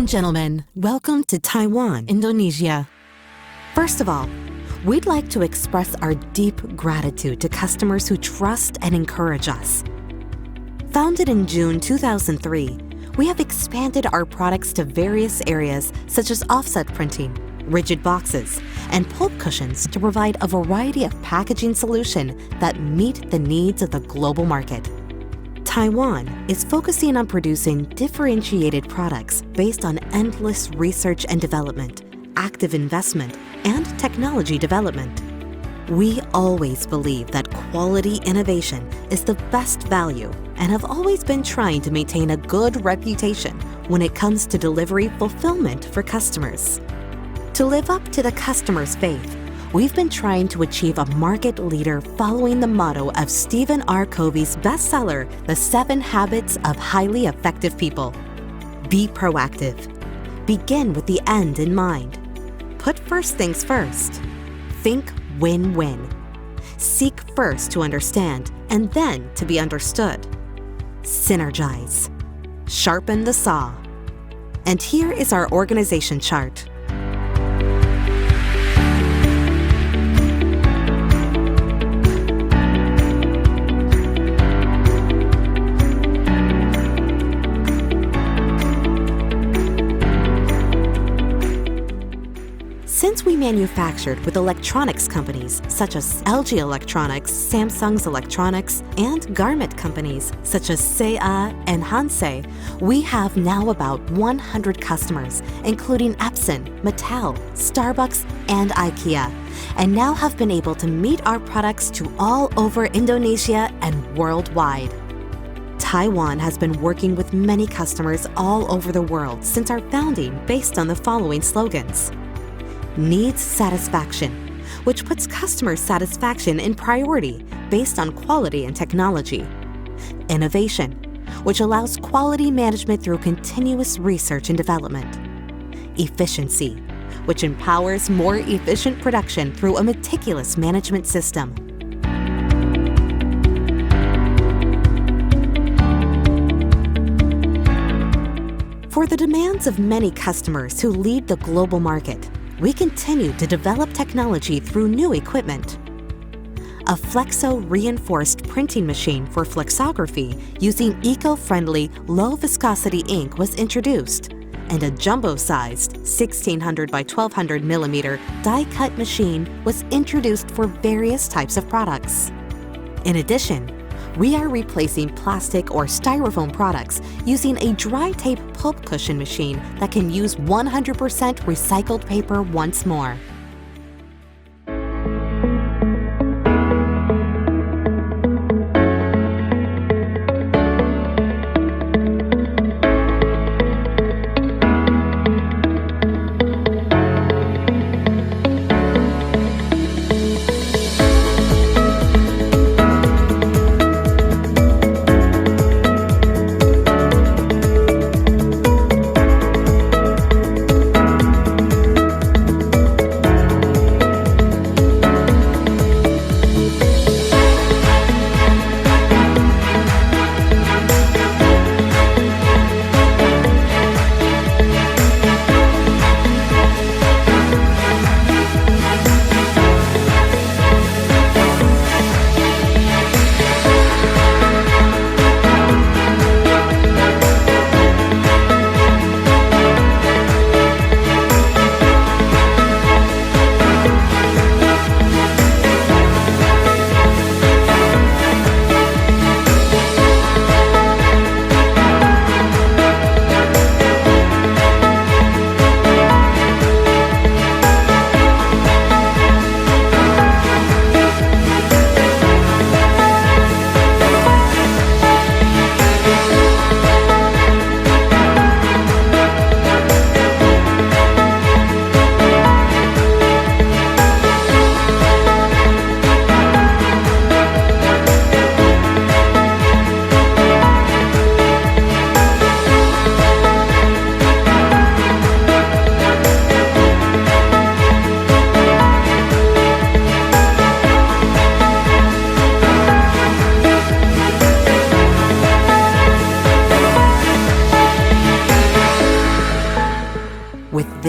and gentlemen, welcome to Taewon Indonesia. First of all, we'd like to express our deep gratitude to customers who trust and encourage us. Founded in June 2003, we have expanded our products to various areas such as offset printing, rigid boxes, and pulp cushions to provide a variety of packaging solutions that meet the needs of the global market. Taewon is focusing on producing differentiated products based on endless research and development, active investment, and technology development. We always believe that quality innovation is the best value and have always been trying to maintain a good reputation when it comes to delivery fulfillment for customers. To live up to the customer's faith, we've been trying to achieve a market leader following the motto of Stephen R. Covey's bestseller, The 7 Habits of Highly Effective People. Be proactive. Begin with the end in mind. Put first things first. Think win-win. Seek first to understand and then to be understood. Synergize. Sharpen the saw. And here is our organization chart. Since we manufactured with electronics companies such as LG Electronics, Samsung's Electronics, and garment companies such as Seiya and Hansei, we have now about 100 customers, including Epson, Mattel, Starbucks, and IKEA, and now have been able to meet our products to all over Indonesia and worldwide. Taewon has been working with many customers all over the world since our founding based on the following slogans. Needs satisfaction, which puts customer satisfaction in priority based on quality and technology. Innovation, which allows quality management through continuous research and development. Efficiency, which empowers more efficient production through a meticulous management system. For the demands of many customers who lead the global market, we continue to develop technology through new equipment. A flexo-reinforced printing machine for flexography using eco-friendly, low-viscosity ink was introduced, and a jumbo-sized 1600 by 1200 millimeter die-cut machine was introduced for various types of products. In addition, we are replacing plastic or styrofoam products using a dry tape pulp cushion machine that can use 100% recycled paper once more.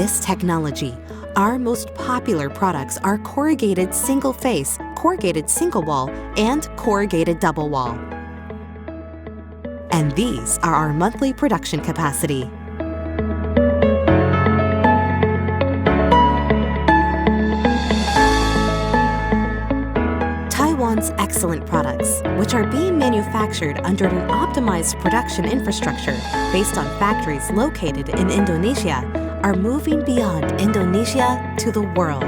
this technology, our most popular products are corrugated single face, corrugated single wall, and corrugated double wall. And these are our monthly production capacity. Taiwan's excellent products, which are being manufactured under an optimized production infrastructure based on factories located in Indonesia, are moving beyond Indonesia to the world.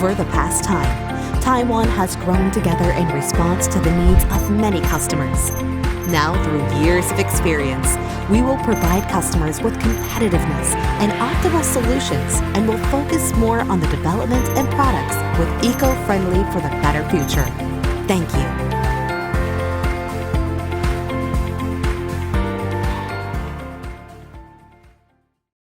Over the past time, Taiwan has grown together in response to the needs of many customers. Now, through years of experience, we will provide customers with competitiveness and optimal solutions and will focus more on the development and products with eco-friendly for the better future. Thank you.